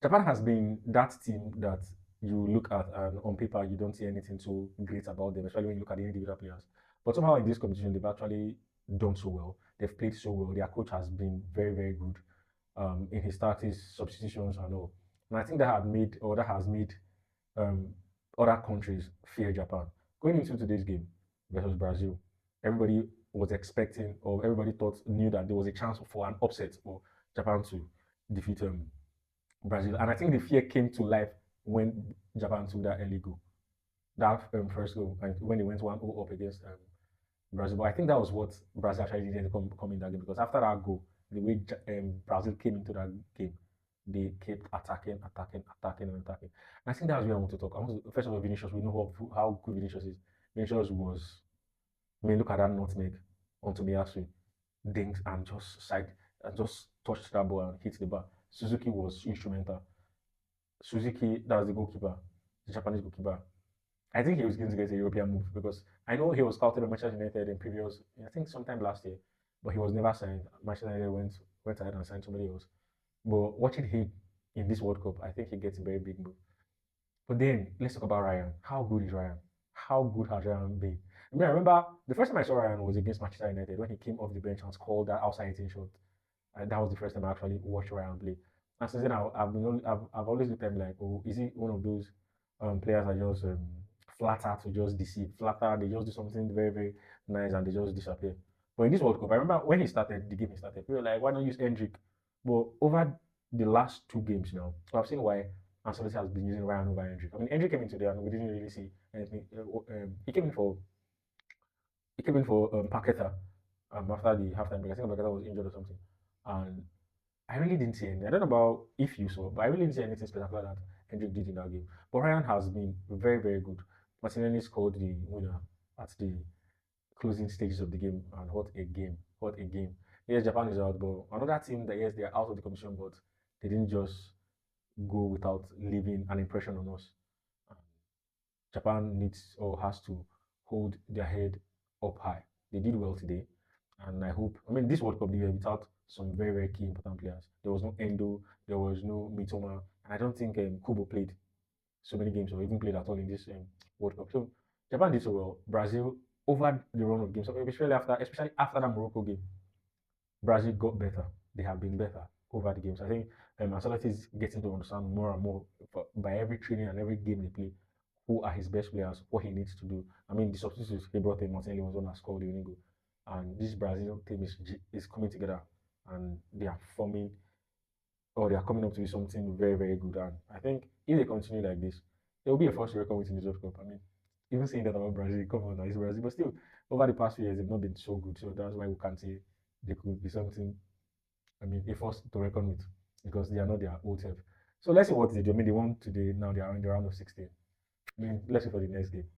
Japan has been that team that you look at and on paper you don't see anything so great about them, especially when you look at the individual players. But somehow in this competition, they've actually done so well. They've played so well. Their coach has been very, very good in his tactics, substitutions, and all. And I think that has made um, other countries fear Japan. Going into today's game versus Brazil, everybody was expecting, or everybody knew that there was a chance for an upset for Japan to defeat Brazil. And I think the fear came to life when Japan took that early goal, that first goal, and when they went 1-0 up against Brazil. But I think that was what Brazil actually needed to come in that game because after that goal, the way Brazil came into that game, they kept attacking, attacking, attacking, and attacking. And I think that's where I want to talk. First of all, Vinicius, we know how good Vinicius is. Vinicius was, I mean, look at that nutmeg onto Miyasu, dinks and just touched that ball and hit the bar. Suzuki was instrumental. Suzuki, that was the goalkeeper, the Japanese goalkeeper. I think he was going to get a European move because I know he was scouted at Manchester United in previous, I think sometime last year, but he was never signed. Manchester United went ahead and signed somebody else. But watching him in this World Cup, I think he gets a very big move. But then let's talk about Ryan. How good is Ryan? How good has Ryan been? I mean, I remember the first time I saw Ryan was against Manchester United when he came off the bench and scored that outside hitting shot. And that was the first time I actually watched Ryan play. And since then, I've always looked at him like, oh, is he one of those players that just flatter to just deceive, flatter, they just do something very, very nice and they just disappear. But in this World Cup, I remember when he started, the game he started, we were like, why not use Hendrick? But over the last two games now, so I've seen why Ancelotti has been using Ryan over Hendrick. I mean, Hendrick came in today and we didn't really see anything. He came in for Paqueta after the halftime break. I think Paqueta was injured or something. And I really didn't see anything. I don't know about if you saw, but I really didn't see anything spectacular that Hendrick did in that game. But Ryan has been very, very good. Martinelli scored the winner at the closing stages of the game, and what a game! What a game! Yes, Japan is out, but another team that yes, they are out of the competition, but they didn't just go without leaving an impression on us. Japan needs or has to hold their head up high. They did well today, and I hope. I mean, this World Cup they were without some very very key important players. There was no Endo, there was no Mitoma, and I don't think Kubo played so many games or even played at all in this World Cup. So Japan did so well. Brazil over the run of games, especially after that Morocco game, Brazil got better. They have been better over the games. I think Ancelotti is getting to understand more and more by every training and every game they play who are his best players, what he needs to do. I mean, the substitutes he brought in, Martinelli was one that scored the winning goal. And this Brazil team is coming together and they are forming or they are coming up to be something very, very good. And I think if they continue like this, there will be a force to reckon with in the World Cup. I mean, even saying that about Brazil, come on now, it's Brazil. But still, over the past few years, they've not been so good. So that's why we can't say they could be something, I mean, a force to reckon with because they are not their old self. So let's see what they do. I mean, they won today, now they are in the round of 16. I mean, let's wait for the next game.